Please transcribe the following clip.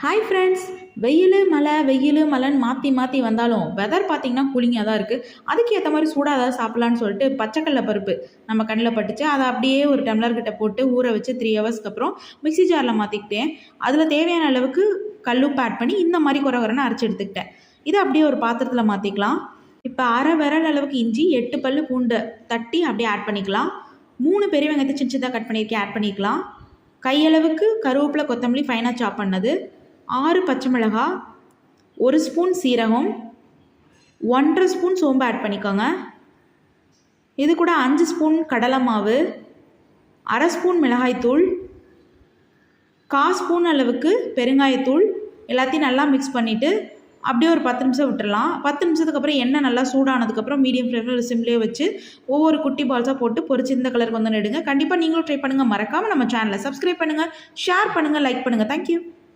Hi friends. வெயில் மழைன்னு மாற்றி மாற்றி வந்தாலும் வெதர் பார்த்திங்கன்னா கூலிங்காக தான் இருக்குது. அதுக்கு ஏற்ற மாதிரி சூடாக ஏதாவது சாப்பிட்லான்னு சொல்லிட்டு பச்சைக்கடலை பருப்பு நம்ம கண்ணில் பட்டுச்சு. அதை அப்படியே ஒரு டம்ளர்கிட்ட போட்டு ஊற வச்சு 3 ஹவர்ஸ்க்கு அப்புறம் மிக்ஸி ஜாரில் மாற்றிக்கிட்டேன். அதில் தேவையான அளவுக்கு கல்லுப்பு ஆட் பண்ணி இந்த மாதிரி குறை அரைச்சி எடுத்துக்கிட்டேன். இதை அப்படியே ஒரு பாத்திரத்தில் மாற்றிக்கலாம். இப்போ அரை விரல் அளவுக்கு இஞ்சி, 8 பல்லு பூண்டை தட்டி அப்படியே ஆட் பண்ணிக்கலாம். 3 பெரிய வெங்காயத்தை சின்ன சின்னதாக கட் பண்ணியிருக்கேன், ஆட் பண்ணிக்கலாம். கையளவுக்கு கருவேப்பிலை, கொத்தமல்லி ஃபைனாக சாப் பண்ணது, 6 பச்சை மிளகாய், 1 ஸ்பூன் சீரகம், 1.5 ஸ்பூன் சோம்பு ஆட் பண்ணிக்கோங்க. இது கூட 5 ஸ்பூன் கடலை மாவு, அரை ஸ்பூன் மிளகாய்த்தூள், 1/4 ஸ்பூன் அளவுக்கு பெருங்காயத்தூள் எல்லாத்தையும் நல்லா மிக்ஸ் பண்ணிவிட்டு அப்படியே ஒரு 10 நிமிஷம் விட்டுடலாம். 10 நிமிஷத்துக்கு அப்புறம் எண்ணெய் நல்லா சூடானதுக்கப்புறம் மீடியம் ஃப்ளேமில் ஒரு சிம்லேயே வச்சு ஒவ்வொரு குட்டி பால்ஸாக போட்டு பொரிச்சு இந்த கலருக்கு வந்து எடுங்க. கண்டிப்பாக நீங்களும் ட்ரை பண்ணுங்கள். மறக்காமல் நம்ம சேனலை சப்ஸ்கிரைப் பண்ணுங்கள், ஷேர் பண்ணுங்கள், லைக் பண்ணுங்கள். தேங்க்யூ.